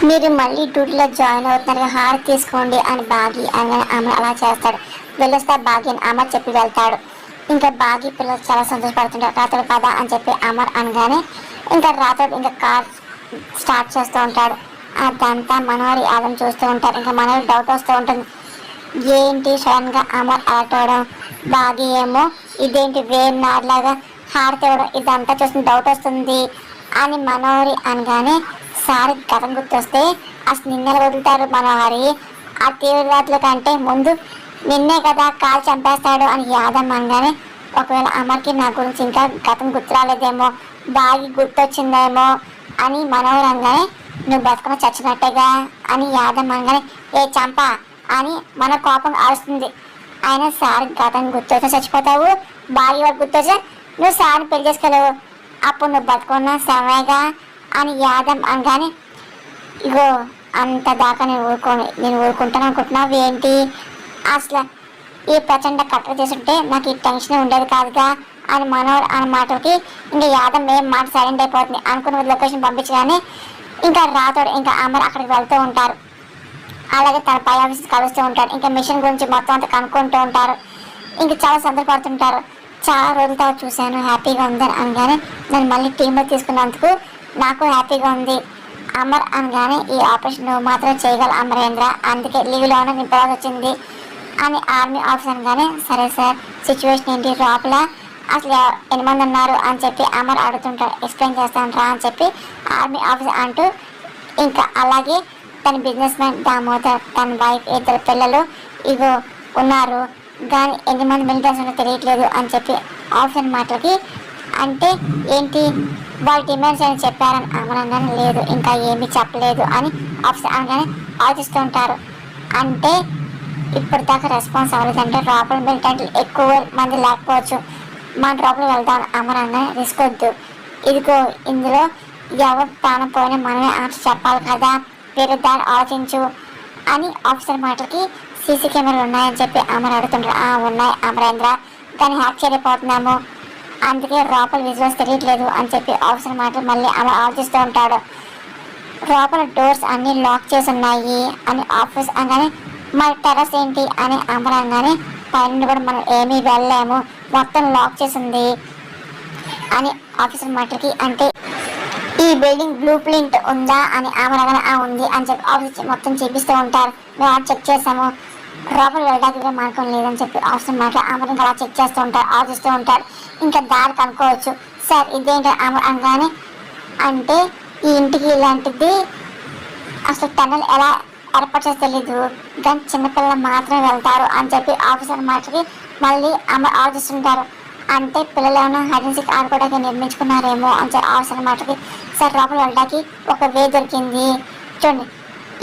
మీరు మళ్ళీ డ్యూటీలో జాయిన్ అవుతున్నారు, హారతి తీసుకోండి అని బాగి అని అమర్ అలా చేస్తాడు. వెళ్ళొస్తా బాగి అని అమర్ చెప్పి వెళ్తాడు. ఇంకా బాగి పిల్లలు చాలా సంతోషపడుతుంటారు. రాత్రి పద అని చెప్పి అమర్ అనగానే ఇంకా రాత్రి ఇంకా కార్ స్టార్ట్ చేస్తూ ఉంటాడు. అదంతా మనోహరి యాదం చూస్తూ ఉంటారు. ఇంకా మనోహరి డౌట్ వస్తూ ఉంటుంది, ఏంటి సడన్ గా అమర్ అలర్ట్ అవడం, బాగి ఏమో ఇదేంటి వేరు నార్లాగా హారతి ఇవ్వడం, ఇదంతా చూసిన డౌట్ వస్తుంది అని మనోహరి అనగానే సార్ గతం గుర్తొస్తే అసలు నిన్నెలా వదులుతారు మనోహరి, ఆ తీవ్రతల కంటే ముందు నిన్నే కదా కాల్ చంపేస్తాడు అని యాదం అనగానే ఒకవేళ అమర్కి నా గురించి ఇంకా గతం గుర్తు రాలేదేమో, బాగి గుర్తొచ్చిందేమో అని మనోహర్ అనగానే నువ్వు బతుకున్న చచ్చినట్టేగా అని యాదం అనగానే ఏ చంప అని మన కోపం అరుస్తుంది. ఆయన సార్ గతం గుర్తొచ్చా చచ్చిపోతావు, బాగి వాడు గుర్తొచ్చా నువ్వు సార్ని పెళ్లి చేసుకోలేవు, అప్పుడు నువ్వు బతుకున్న సమయగా అని యాదం అనగానే ఇగో అంత దాకా నేను ఊరుకుంటాను అనుకుంటున్నావు ఏంటి, అసలు ఈ ప్రచండ కట్టలు చేసుంటే నాకు ఈ టెన్షన్ ఉండేది కాదుగా అని మనోహర్ అన్న మాటలకి ఇంకా యాదం ఏం మాట సైలెంట్ అయిపోతుంది. అనుకున్న లొకేషన్ పంపించగానే ఇంకా రాతోడు ఇంకా అమర్ అక్కడికి వెళ్తూ ఉంటారు. అలాగే తన పై ఆఫీస్ కలుస్తూ ఉంటారు. ఇంకా మిషన్ గురించి మొత్తం అంతా కనుక్కుంటూ ఉంటారు. ఇంకా చాలా సంతోషపడుతుంటారు. చాలా రోజుల తర్వాత చూశాను, హ్యాపీగా ఉందని అనగానే నేను మళ్ళీ టీంలో తీసుకున్నందుకు నాకు హ్యాపీగా ఉంది అమర్ అనగానే ఈ ఆపరేషన్ నువ్వు మాత్రం చేయగల అమరేంద్ర, అందుకే లీవ్లోనే నింపవలసి వచ్చింది అని ఆర్మీ ఆఫీస్ అనగానే సరే సార్ సిచ్యువేషన్ ఏంటి లోపల అసలు 8 మంది ఉన్నారు అని చెప్పి అమర్ అడుగుతుంటాడు. ఎక్స్ప్లెయిన్ చేస్తాను రా అని చెప్పి ఆర్మీ ఆఫీస్ అంటూ ఇంకా అలాగే తన బిజినెస్ మ్యాన్ దామోదర్, తన వైఫ్, 2 పిల్లలు ఇగో ఉన్నారు కానీ 8 మంది మిలిటరీస్ ఉన్నో తెలియట్లేదు అని చెప్పి ఆఫీసర్ మాటలకి అంటే ఏంటి వాళ్ళ డిమాండ్స్ అని చెప్పారని అమరంగానే లేదు ఇంకా ఏమీ చెప్పలేదు అని ఆఫీసర్ అనగానే ఆలోచిస్తూ ఉంటారు. అంటే ఇప్పుడు దాకా రెస్పాన్స్ అవ్వలేదంటే లోపల మిలిటెంట్లు ఎక్కువ మంది లేకపోవచ్చు, మన లోపల వెళ్దాం అమరంగానే రిస్క్ వద్దు, ఇదిగో ఇందులో ఎవరు ప్రాణం పోయినా మనమే ఆన్సర్ చెప్పాలి కదా, వేరే దాన్ని ఆలోచించు అని ఆఫీసర్ మాటలకి సీసీ కెమెరాలు ఉన్నాయని చెప్పి అమర్ అడుగుతుంటారు. ఉన్నాయి అమరేంద్ర, దాన్ని హ్యాక్ చేయలేకపోతున్నాము, అందుకే లోపల విజువల్స్ తెలియట్లేదు అని చెప్పి ఆఫీసర్ మాటలు మళ్ళీ అమర్ ఆలోచిస్తూ ఉంటాడు. లోపల డోర్స్ అన్నీ లాక్ చేసి ఉన్నాయి అని ఆఫీస్ అనగానే మరి టెర్రస్ ఏంటి అని అమర్ అనగానే పైన కూడా మనం ఏమీ వెళ్ళలేము, మొత్తం లాక్ చేసి ఉంది అని ఆఫీసర్ మాటలకి అంటే ఈ బిల్డింగ్ బ్లూ ప్రింట్ ఉందా అని ఆమె ఉంది అని చెప్పి ఆఫీస్ మొత్తం చూపిస్తూ ఉంటారు. మేము చెక్ చేసాము, లోపల వెళ్ళడానికి మార్గం లేదని చెప్పి ఆఫీసర్ మాట ఆమె అలా చెక్ చేస్తూ ఉంటారు, ఆలోచిస్తూ ఉంటారు. ఇంకా దారి కనుక్కోవచ్చు సార్ ఇదేంటి ఆమె అనగానే అంటే ఈ ఇంటికి ఇలాంటిది అసలు టన్నెల్ ఎలా ఏర్పాటు చేసి తెలీదు కానీ చిన్నపిల్లలు మాత్రమే వెళ్తారు అని చెప్పి ఆఫీసర్ మాటకి మళ్ళీ ఆమె ఆలోచిస్తుంటారు. అంటే పిల్లలు ఏమైనా హైడెన్సిక్ ఆడుకోవడానికి నిర్మించుకున్నారేమో అని చెప్పి ఆఫీసర్ మాటకి సార్ లోపల వెళ్ళడానికి ఒక వే దొరికింది చూడండి,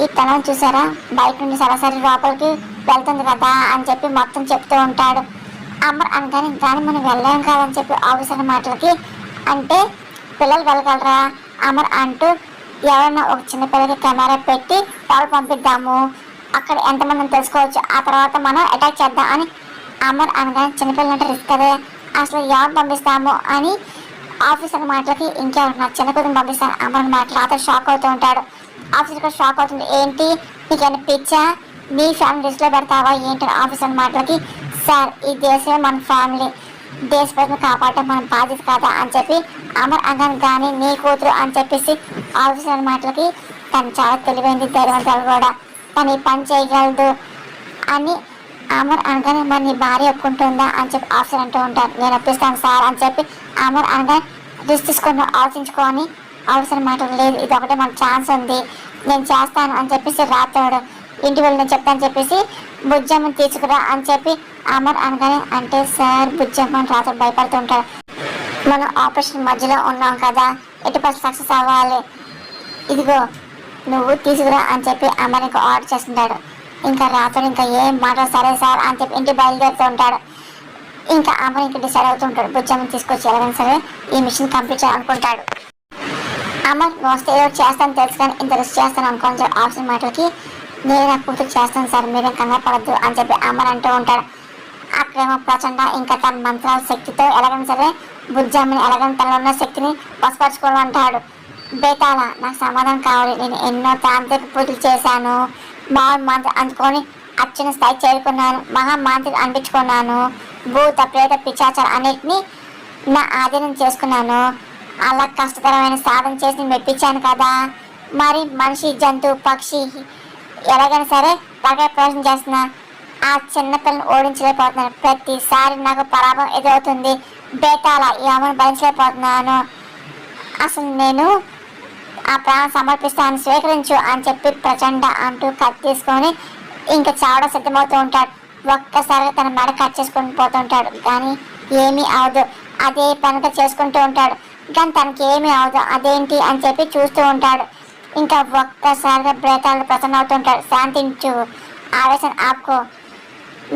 ఈ టనల్ చూసారా బయట నుండి సరాసరి లోపలికి వెళ్తుంది కదా అని చెప్పి మొత్తం చెప్తూ ఉంటాడు. అమర్ అనగానే కానీ మనం వెళ్ళాం కాదని చెప్పి ఆఫీసర్ మాటలకి అంటే పిల్లలు వెళ్ళగలరా అమర్ అంటూ ఎవరన్నా ఒక చిన్న పిల్లలకి కెమెరా పెట్టి వాళ్ళు పంపిద్దాము, అక్కడ ఎంతమందిని తెలుసుకోవచ్చు, ఆ తర్వాత మనం అటాక్ చేద్దాం అని అమర్ అనగానే చిన్నపిల్లలు అంటే రిస్క్ అదే, అసలు ఎవరు పంపిస్తాము అని ఆఫీసర్ మాటలకి ఇంకెవరు నా చిన్న పిల్లలు పంపిస్తాను అమర్ మాటలు అతను షాక్ అవుతూ ఉంటాడు. ఆఫీసర్ షాక్ అవుతుంది, ఏంటి నీకేమైనా పిచ్చా, నీ ఫ్యామిలీ రిస్క్లో పెడతావా ఏంటి ఆఫీసర్ మాటలకి సార్ ఈ దేశమే మన ఫ్యామిలీ, దేశ ప్రజలను కాపాడటం మన బాధ్యత కదా అని చెప్పి అమర్ అనగానే కానీ నీ కూతురు అని చెప్పేసి ఆఫీసర్ మాటలకి తను చాలా తెలివైంది ధైర్యవంతులు కూడా తను ఈ పని చేయగలదు అని అమర్ అనగానే మరి నీ భార్య ఒప్పుకుంటుందా అని చెప్పి ఆఫీసర్ అంటూ ఉంటారు. నేను ఒప్పిస్తాను సార్ అని చెప్పి అమర్ అనగానే రిస్క్ తీసుకుని ఆలోచించుకొని ఆఫీసర్ మాటలు లేదు ఇది ఒకటే మనకు ఛాన్స్ ఉంది నేను చేస్తాను అని చెప్పేసి రాతాడు. ఇంటి వెళ్ళి నేను చెప్తాను చెప్పేసి బుజ్జమ్మని తీసుకురా అని చెప్పి అమర్ అనగానే అంటే సార్ బుజ్జమ్మని రాత్రి భయపడుతుంటాడు, మనం ఆపరేషన్ మధ్యలో ఉన్నాం కదా ఎటు పర్సెంట్ సక్సెస్ అవ్వాలి, ఇదిగో నువ్వు తీసుకురా అని చెప్పి అమర్ ఇంకా ఆర్డర్ చేస్తుంటాడు. ఇంకా రాత్రి ఇంకా ఏం మాట సరే సార్ అని చెప్పి ఇంటికి బయలుదేరుతూ ఉంటాడు. ఇంకా అమర్ ఇంకా డిసైడ్ అవుతుంటాడు బుజ్జమ్మని తీసుకొచ్చి ఎలాగైనా సరే ఈ మిషన్ కంప్లీట్ చేయాలనుకుంటాడు. అమర్ వస్తే ఏదో చేస్తాను తెలుసు కానీ ఇంత రిస్క్ చేస్తాను అనుకోని ఆఫీసర్ మాటలకి నేను నా కూతురు చేస్తాను సార్ మీరేం కంగారు పడద్దు అని చెప్పి అమర్ అంటూ ఉంటాడు. అక్కడేమో ప్రచండ ఇంకా తన మంత్రాల శక్తితో ఎలాగైనా సరే బుజ్జమ్మని ఎలాగైనా తనలో ఉన్న శక్తిని వసపరచుకోవాలంటాడు. బేతాళ నాకు సమాధానం కావాలి. నేను ఎన్నో తాంత్రిక పూజలు చేశాను, మహామాంత్రి అందుకొని అర్చన స్థాయి చేరుకున్నాను, మహామాంత్రి అనిపించుకున్నాను, భూత ప్రేత పిశాచాలు అన్నిటినీ నా ఆధీనం చేసుకున్నాను. అలా కష్టతరమైన సాధన చేసి మెప్పించాను కదా. మరి మనిషి జంతువు పక్షి ఎలాగైనా సరే బాగా ప్రవేశం చేస్తున్నా ఆ చిన్నపిల్లని ఓడించలేకపోతున్నాను. ప్రతిసారి నాకు పరాభవం ఎదురవుతుంది. బేతాళ ఈ అమ్మను భరించలేకపోతున్నాను. అసలు నేను ఆ ప్రాణం సమర్పిస్తాను, స్వీకరించు అని చెప్పి ప్రచండ అంటూ కట్ తీసుకొని ఇంకా చావడం సిద్ధమవుతూ ఉంటాడు. ఒక్కసారిగా తన మెడ కట్ చేసుకుని పోతుంటాడు, కానీ ఏమీ అవదు. అదే పనిగా చేసుకుంటూ ఉంటాడు, కానీ తనకి ఏమీ అవదు. అదేంటి అని చెప్పి చూస్తూ ఉంటాడు. ఇంకా ఒక్కసారిగా బేతాళుడు ప్రసన్న అవుతుంటాడు. శాంతించు, ఆవేశం ఆపుకో,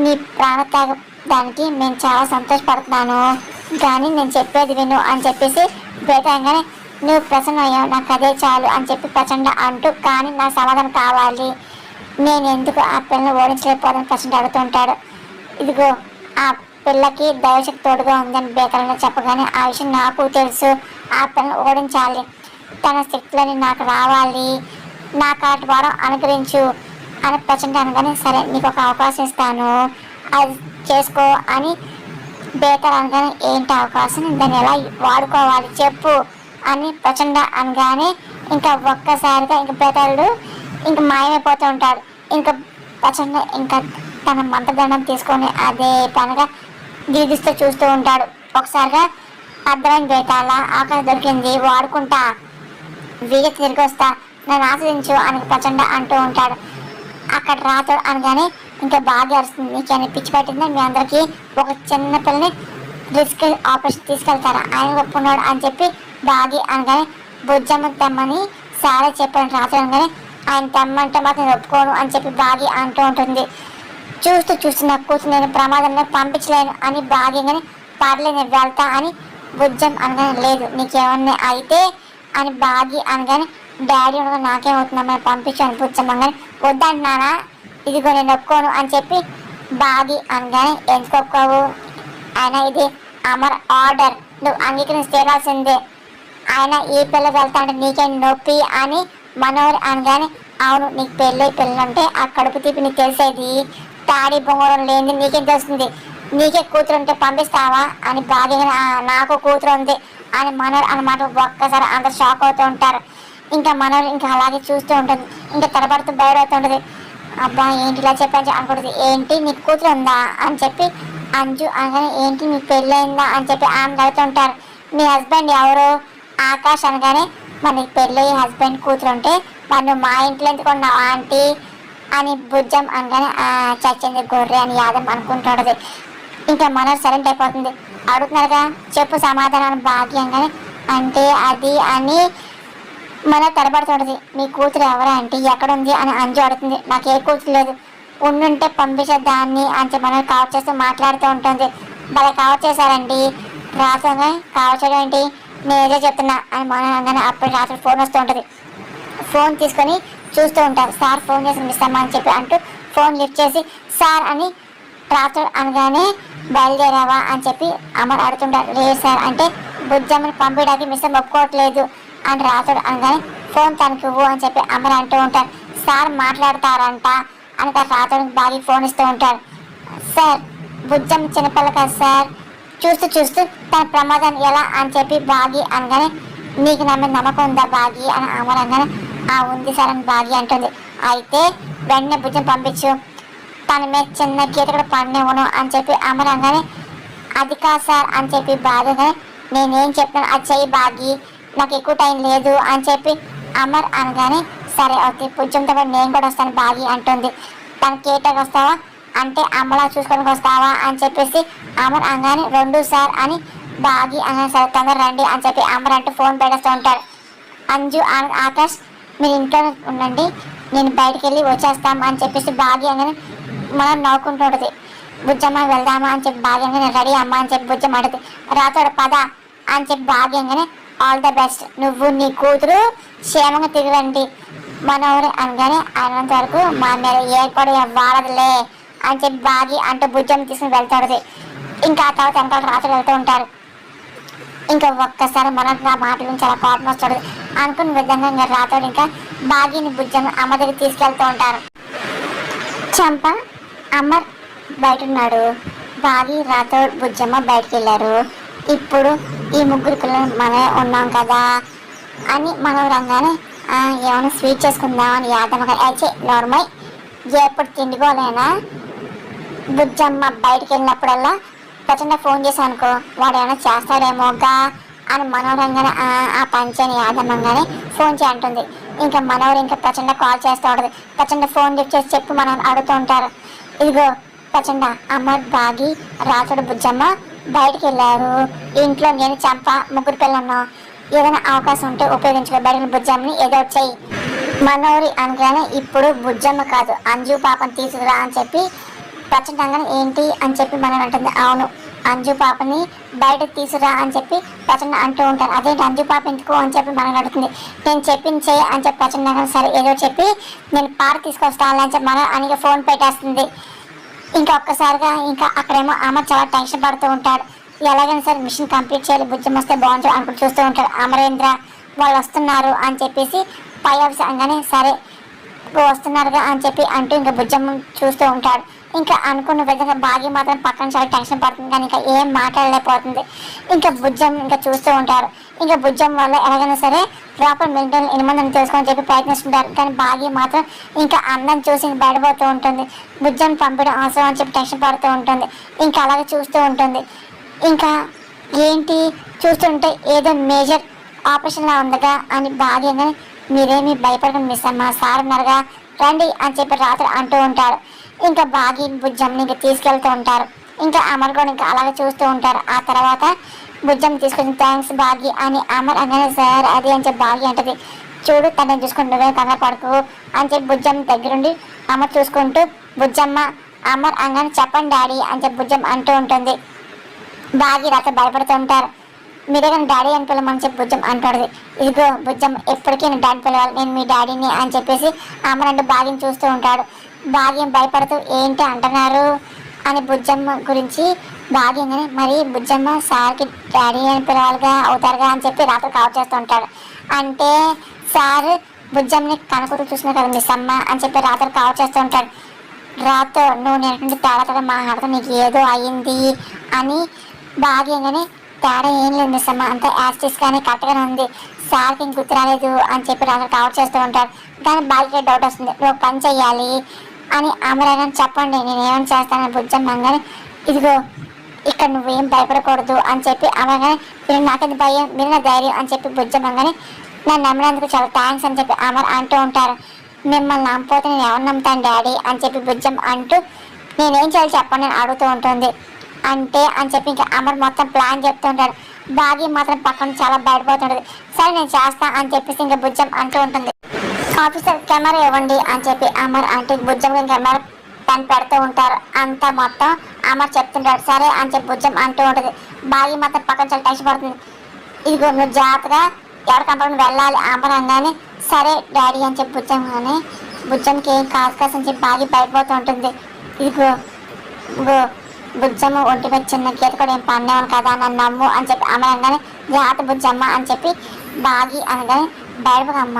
నీ ప్రాణత్యాగానికి నేను చాలా సంతోషపడుతున్నాను, కానీ నేను చెప్పేది విను అని చెప్పేసి బేతాళంగానే నువ్వు ప్రసన్న అయ్యావు, నాకు అదే చాలు అని చెప్పి ప్రచండ అంటూ, కానీ నాకు సమాధానం కావాలి, నేను ఎందుకు ఆ పిల్లని ఓడించలేకపోదని ప్రచండ అడుగుతుంటాడు. ఇదిగో ఆ పిల్లకి దైవశక్తి తోడుగా ఉందని బేతాళంగా చెప్పగానే ఆ విషయం నాకు తెలుసు, ఆ పిల్లని ఓడించాలి, తన శక్తులని నాకు రావాలి, నా కాటి వారం అనుగ్రహించు అని ప్రచండ అనగానే సరే నీకు ఒక అవకాశం ఇస్తాను, అది చేసుకో అని బేతాళ అనగానే ఏంటి అవకాశం, దాన్ని ఎలా వాడుకోవాలి చెప్పు అని ప్రచండ అనగానే ఇంకా ఒక్కసారిగా ఇంకా బేతాళుడు ఇంకా మాయమైపోతూ ఉంటాడు. ఇంకా ప్రచండ ఇంకా తన మంత్రదండం తీసుకొని అదే పనిగా దీదిస్తూ చూస్తూ ఉంటాడు. ఒకసారిగా అర్థమైన బేతాళ ఆకాశం దొరికింది, వాడుకుంటా, వీగ తిరిగి వస్తా, నన్ను ఆశ్రయించు అని ప్రచండ అంటూ ఉంటాడు. అక్కడ రాతోడు అనగానే ఇంకా బాగా అరుస్తుంది, నీకేమైనా పిచ్చి పట్టిందా, మీ అందరికీ ఒక చిన్న పిల్లని రిస్క్ ఆపరేషన్ తీసుకెళ్తారా, ఆయన ఒప్పుకున్నాడు అని చెప్పి బాగి అనగానే బుజ్జమ్మ తెమ్మని సారే చెప్పాను రాత్రి అనగానే ఆయన తెమ్మంటే మాత్రం ఒప్పుకోను అని చెప్పి బాగి అంటూ ఉంటుంది. చూస్తూ నా కూతురు నేను ప్రమాదంలో పంపించలేను అని బాగిగానే పర్లేదు నేను వెళ్తా అని బుజ్జం అనగానే లేదు నీకేమన్నా అయితే అని బాగి అనగానే డాడీ ఉండగా నాకేమవుతుందమ్మా పంపించాను బుజ్జం అనగానే వద్దంటున్నానా, ఇదిగో నేను ఒప్పుకోను అని చెప్పి బాగి అనగానే ఎందుకు ఒప్పుకోవు, ఆయన ఇది అమర్ ఆర్డర్, నువ్వు అంగీకరించి తీరాల్సిందే, ఆయన ఈ పిల్ల వెళ్తా అంటే నీకేం నొప్పి అని మనోహర్ అనగానే అవును నీకు పెళ్ళి పిల్లలుంటే ఆ కడుపు తీపి నీకు తెలిసేది, తాడి బొంగరం లేని నీకేం తెలుస్తుంది, నీకే కూతురు ఉంటే పంపిస్తావా అని బాగా నాకు కూతురు ఉంది అని మనోహర్ అన్నమాట. ఒక్కసారి అంత షాక్ అవుతూ ఉంటారు. ఇంకా మనోహర్ ఇంకా అలాగే చూస్తూ ఉంటుంది, ఇంకా తడబడుతూ బయటవుతుంటుంది. అబ్బా ఏంటి ఇలా చెప్పని అనుకుంటుంది. ఏంటి నీకు కూతురు ఉందా అని చెప్పి అంజు అనగానే ఏంటి నీకు పెళ్ళయిందా అని చెప్పి ఆమె అడుగుతుంటారు. మీ హస్బెండ్ ఎవరు ఆకాష్ అనగానే మరి నీకు పెళ్ళి హస్బెండ్ కూతురు ఉంటే మరి నువ్వు మా ఇంట్లో ఎందుకు ఉన్నావు ఆంటీ అని బుజ్జం అనగానే చచ్చింది గొర్రె అని యాదం అనుకుంటుంటుంది. ఇంకా మనోజ్ సైలెంట్ అయిపోతుంది. అడుగుతున్నారుగా చెప్పు సమాధానం భాగ్యంగానే అంటే అది అని మన తడబడుతుంటుంది. మీ కూతురు ఎవరా అంటే ఎక్కడుంది అని అంజు అడుగుతుంది. నాకు ఏ కూతురు లేదు, ఉండుంటే పంపించేదాన్ని అని మనం కవర్ చేస్తూ మాట్లాడుతూ ఉంటుంది. భలే కవర్ చేశారండి, రాత్రి కవర్ చేయడం ఏంటి నేనే చెప్తున్నా అని మనం అనగానే అప్పుడు రాత్రి ఫోన్ వస్తూ ఉంటుంది. ఫోన్ తీసుకొని చూస్తూ ఉంటారు. సార్ ఫోన్ చేసి మిస్ అమ్మా అని చెప్పి అంటూ ఫోన్ లిఫ్ట్ చేసి సార్ అని రాత్రి అనగానే బయలుదేరావా అని చెప్పి అమర్ అడుగుతుంటారు. లేదు సార్ అంటే బుజ్జమ్మని పంపించడానికి మిస్ అమ్మ ఒప్పుకోవట్లేదు అని రాత్రి అనగానే ఫోన్ తనకి ఇవ్వు అని చెప్పి అమర్ అంటూ ఉంటారు. సార్ మాట్లాడతారంట అని రాత్రికి బాగా ఫోన్ ఇస్తూ ఉంటారు. సార్ బుజ్జమ్మ చిన్నపిల్ల కదా సార్, చూస్తూ తన ప్రమాదాన్ని ఎలా అని చెప్పి బాగి అనగానే నీకు నా మీద నమ్మకం ఉందా బాగి అని అమర్ అనగానే ఉంది సార్ అని బాగి అంటుంది. అయితే వెంటనే బుజ్జం పంపించు, తన మీద చిన్న గీత కూడా పడినేవను అని చెప్పి అమర్ అనగానే అది కాదు సార్ అని చెప్పి బాగి అనగానే నేనేం చెప్తాను అది చెయ్యి బాగి, నాకు ఎక్కువ టైం లేదు అని చెప్పి అమర్ అనగానే సరే ఓకే బుజ్జంతో పాటు నేను కూడా వస్తాను బాగి అంటుంది. తన కేటకి వస్తావా అంటే అమ్మలా చూసుకోవడానికి వస్తావా అని చెప్పేసి అమర్ అనగానే రెండు సార్ అని బాగి అనగానే సరే తొందర రండి అని చెప్పి అమర్ అంటూ ఫోన్ పెట్టేస్తూ ఉంటాడు. అంజు ఆకాష్ మీరు ఇంట్లో ఉండండి, నేను బయటికి వెళ్ళి వచ్చేస్తాం అని చెప్పేసి బాగి అనగానే మనం నవ్వుకుంటూ ఉంటుంది. బుజ్జమ్మ వెళ్దామా అని చెప్పి బాగి అనగానే రెడీ అమ్మ అని చెప్పి బుజ్జమ్మ అడుగుతుంది. రాతోడు పద అని చెప్పి బాగి అనగానే ఆల్ ద బెస్ట్, నువ్వు నీ కూతురు క్షేమంగా తిరిగిరండి మనోహరి అనగానే అయినంత వరకు మా మీద ఏర్పడి వాడదులే అని చెప్పి బాగి అంటూ బుజ్జమ్మ తీసుకుని వెళ్తాడు. ఇంకా ఆ తర్వాత వెనకాల రాత్రి వెళ్తూ ఉంటారు. ఇంకా ఒక్కసారి మనకు నా మాట గురించి చాలా కోపం వస్తాడు. అనుకున్న విధంగా ఇంకా రాతోడు ఇంకా బాగీని బుజ్జమ్మ అమ్మ దగ్గర తీసుకెళ్తూ ఉంటారు. చంప అమర్ బయట ఉన్నాడు, బాగి రాతోడు బుజ్జమ్మ బయటకు వెళ్ళారు. ఇప్పుడు ఈ ముగ్గురు పిల్లలు మనమే ఉన్నాం కదా అని మనం రంగానే ఏమైనా స్వీట్ చేసుకుందామని యాదమ్మ అయితే నార్మల్ ఎప్పుడు తిండిపోలేనా బుజ్జమ్మ బయటకు వెళ్ళినప్పుడల్లా ప్రచండ ఫోన్ చేశాను అనుకో వాడు ఏమైనా చేస్తాడేమోగా అని మనోరంగానే ఆ పంచని యాదమ్మంగానే ఫోన్ చేయంటుంది. ఇంకా మనోరు ఇంకా ప్రచండ కాల్ చేస్తూ ఉంటుంది. ప్రచండ ఫోన్ లిఫ్ట్ చేసి చెప్పి మనం అడుగుతూ ఉంటారు. ఇదిగో ప్రచండ అమర్ బాగి రాతుడు బుజ్జమ్మ బయటికి వెళ్ళారు, ఇంట్లో నేను చంప ముగ్గురు పిల్లలను ఏదైనా అవకాశం ఉంటే ఉపయోగించుకో బయట బుజ్జమ్మని ఏదో వచ్చాయి మనోరి అనగానే ఇప్పుడు బుజ్జమ్మ కాదు అంజు పాపని తీసుకురా అని చెప్పి ప్రచండంగానే ఏంటి అని చెప్పి మనం అంటుంది. అవును అంజు పాపని బయటకు తీసుకురా అని చెప్పి ప్రచండ అంటూ ఉంటారు. అదేంటి అంజు పాప ఎందుకు అని చెప్పి మనం అడుగుతుంది. నేను చెప్పింది చేయి అని చెప్పి ప్రచండంగా సరే ఏదో చెప్పి నేను పార్క్ తీసుకొస్తాను అని చెప్పి మనం అని ఫోన్ పెట్టేస్తుంది. ఇంకా ఒక్కసారిగా ఇంకా అక్కడేమో అమర్ చాలా టెన్షన్ పడుతూ ఉంటాడు. ఎలాగైనా సరే మిషన్ కంప్లీట్ చేయాలి బుజ్జమ్మ వస్తే బాగుంటుంది అనుకుంటూ చూస్తూ ఉంటాడు. అమరేంద్ర వాళ్ళు వస్తున్నారు అని చెప్పేసి పై ఆఫీస్ అనగానే సరే వస్తున్నారుగా అని చెప్పి అంటూ ఇంకా బుజ్జమ్మ చూస్తూ ఉంటాడు. ఇంకా అనుకున్న విధంగా బాగి మాత్రం పక్కన చాలా టెన్షన్ పడుతుంది కానీ ఇంకా ఏం మాట్లాడలేకపోతుంది. ఇంకా బుజ్జమ్మ ఇంకా చూస్తూ ఉంటారు. ఇంకా బుజ్జమ్మ వల్ల ఎలాగైనా సరే ప్రాపర్ మెయింటైన్ 8 మందిని తెలుసుకొని చెప్పి ప్రయత్నిస్తుంటారు. కానీ బాగి మాత్రం ఇంకా అందం చూసి బయటపోతూ ఉంటుంది. బుజ్జమ్మ పంపడం అవసరం అని చెప్పి టెన్షన్ పడుతూ ఉంటుంది. ఇంకా అలాగే చూస్తూ ఉంటుంది. ఇంకా ఏంటి చూస్తుంటే ఏదో మేజర్ ఆపరేషన్లా ఉందిగా అని బాగా మీరేమీ భయపడకుండా మిస్ అమ్మ సార్ ఉన్నారుగా రండి అని చెప్పి రాత్రి అంటూ ఉంటారు. ఇంకా బాగి బుజ్జమ్మని ఇంకా తీసుకెళ్తూ ఉంటారు. ఇంకా అమర్ కూడా ఇంకా అలాగే చూస్తూ ఉంటారు. ఆ తర్వాత బుజ్జమ్మ తీసుకొని థ్యాంక్స్ బాగి అని అమర్ అనగానే సార్ అది అని చెప్పి బాగి అంటది. చూడు తనని చూసుకుంటూ నువ్వే కంగారు పడుకు అని చెప్పి బుజ్జమ్మ దగ్గరుండి అమర్ చూసుకుంటూ బుజ్జమ్మ అమర్ అనగానే చెప్పండి డాడీ అని చెప్పి బుజ్జమ్మ అంటూ ఉంటుంది. బాగి రాత్రి భయపడుతూ ఉంటారు. మీరే కానీ డాడీ అని పిల్లమని చెప్పి బుజ్జమ్మ అంటాడు. ఇదిగో బుజ్జమ్మ ఎప్పటికీ నేను డాడీ పిలవాలి నేను మీ డాడీని అని చెప్పేసి అమర్ అంటే బాగిని చూస్తూ ఉంటాడు. భాగ్యం భయపడుతూ ఏంటి అంటున్నారు అని బుజ్జమ్మ గురించి భాగ్యంగానే మరి బుజ్జమ్మ సార్కి డాడీ అని పిలవాలిగా అవుతారుగా అని చెప్పి రాత్రి కవర్ చేస్తూ ఉంటాడు. అంటే సార్ బుజ్జమ్మని కనుకూరు చూసిన కదా మిస్ అమ్మ అని చెప్పి రాత్రి కవర్ చేస్తూ ఉంటాడు. రాత్రి నువ్వు నేను తేడా మాట్లాడుతూ నీకు ఏదో అయ్యింది అని భాగ్యంగానే తేడా ఏం లేదు మిస్ అమ్మ అంతా యాస్టిస్ కానీ కరెక్ట్గానే ఉంది సార్కి ఇంక గుర్తు రాలేదు అని చెప్పి రాత్రి కవర్ చేస్తూ ఉంటాడు. కానీ బాగా డౌట్ వస్తుంది నువ్వు పని చెయ్యాలి అని అమరాగా చెప్పండి నేను ఏమైనా చేస్తానని బుజ్జమ్మ కానీ ఇదిగో ఇక్కడ నువ్వేం భయపడకూడదు అని చెప్పి అమరగానే మీరు నాకెందుకు భయం మీరు నా ధైర్యం అని చెప్పి బుజ్జమ్మ కానీ నన్ను నమ్మినందుకు చాలా థ్యాంక్స్ అని చెప్పి అమర్ అంటూ ఉంటారు. మిమ్మల్ని నమ్మపోతే నేను ఎవరు నమ్ముతాను డాడీ అని చెప్పి బుజ్జమ్మ అంటూ నేనేం చేయాలి చెప్పండి నేను అడుగుతూ ఉంటుంది. అంటే అని చెప్పి ఇంకా అమర్ మొత్తం ప్లాన్ చెప్తూ ఉంటాడు. బాగి మాత్రం పక్కన చాలా బయటపోతుంటుంది. సరే నేను చేస్తా అని చెప్పేసి ఇంకా బుజ్జమ్మ అంటూ ఉంటుంది. ఆఫీసర్ కెమెరా ఇవ్వండి అని చెప్పి అమర్ అంటే బుజ్జమ్మ కెమెరా పెన్ పెడుతూ ఉంటారు. అంతా మొత్తం అమర్ చెప్తుంటాడు. సరే అని చెప్పి బుజ్జమ్మ అంటూ ఉంటుంది. బాగి మాత్రం పక్కన చాలా టెన్షన్ పడుతుంది. ఇదిగో నువ్వు జాగ్రత్తగా ఎవరి కంపెనీ వెళ్ళాలి అమర్ అనగానే సరే డాడీ అని చెప్పి బుజ్జమ్మగానే బుజ్జమ్మకి ఏం కాసు అని చెప్పి బాగి బయటపోతూ ఉంటుంది. ఇదిగో బుజ్జమ్మ ఒంటి మీద చిన్న గీత కూడా ఏం పన్నేవాను కదా నన్ను నమ్ము అని చెప్పి అమ్మ అనగానే జాగ్రత్త బుజ్జమ్మ అని చెప్పి బాగి అనగానే బయటపడమ్మ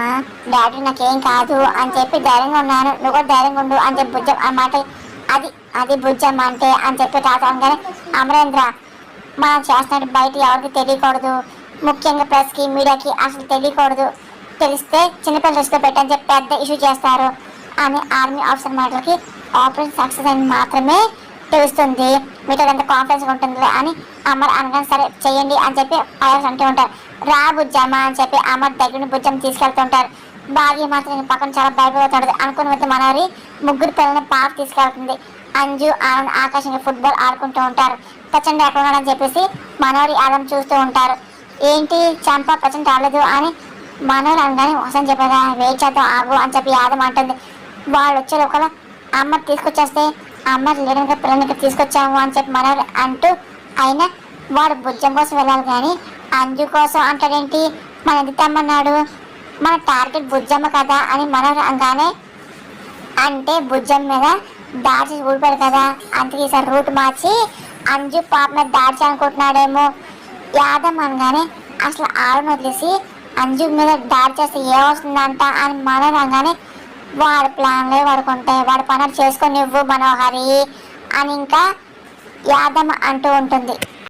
డాడీ నాకేం కాదు అని చెప్పి ధైర్యంగా ఉన్నాను నువ్వు కూడా ధైర్యంగా ఉండు అని చెప్పి బుజ్జమ్మ అన్నమాట అది బుజ్జమ్మ అంటే అని చెప్పి తాత అనగానే అమరేంద్ర మనం చేస్తున్నట్టు బయట ఎవరికి తెలియకూడదు ముఖ్యంగా ప్రెస్కి మీడియాకి అసలు తెలియకూడదు తెలిస్తే చిన్నపిల్లల దృష్టిలో పెట్టని చెప్పి పెద్ద ఇష్యూ చేస్తారు అని ఆర్మీ ఆఫీసర్ మాటలకి ఆపరేషన్ సక్సెస్ అని మాత్రమే తెలుస్తుంది మీతో ఎంత కాన్ఫిడెన్స్ ఉంటుంది అని అమర్ అనగానే సరే చెయ్యండి అని చెప్పి పైరస్ అంటూ ఉంటారు. రా బుజ్జమ్మ అని చెప్పి అమర్ దగ్గర బుజ్జమ్మ తీసుకెళ్తుంటారు. బాగి మాత్రం పక్కన చాలా భయపడుతుంటుంది. అనుకున్న విధంగా మనోరి ముగ్గురు పిల్లల్ని పార్క్ తీసుకెళ్తుంది. అంజు ఆనంద్ ఆకాశంగా ఫుట్బాల్ ఆడుకుంటూ ఉంటారు. ప్రచండ ఎక్కడ ఉన్నాడని చెప్పేసి మనోరి ఆదం చూస్తూ ఉంటారు. ఏంటి చంప ప్రచండ రాలేదు అని మనోరు అనగానే ఒకసారి చెప్పారా వెయిట్ చేద్దాం ఆగు అని చెప్పి యాదం అంటుంది. వాళ్ళు వచ్చే లోపల అమ్మ తీసుకొచ్చేస్తే అమ్మ లేడనగా పిల్లలకి తీసుకొచ్చాము అని చెప్పి మనోరు అంటూ అయినా వాడు బుజ్జం కోసం వెళ్ళాలి కానీ అంజు కోసం అంటాడేంటి మన ఎందుకు తెమ్మన్నాడు మన టార్గెట్ బుజ్జమ్మ కదా అని మనోరు అనగానే అంటే బుజ్జమ్మ మీద దాడి చేసి ఊడిపోయాడు కదా అందుకే ఈసారి రూట్ మార్చి అంజు పాప మీద దాడి చేయాలనుకుంటున్నాడేమో యాదమ్మ అనగానే అసలు ఆవిడని వదిలేసి అంజు మీద దాడి చేస్తే ఏమొస్తుందంట అని మనగానే వాడి ప్లాన్లే వాడుకుంటే వాడి పనులు చేసుకొని నువ్వు మనోహరి అని ఇంకా యాదమ్మ అంటూ ఉంటుంది.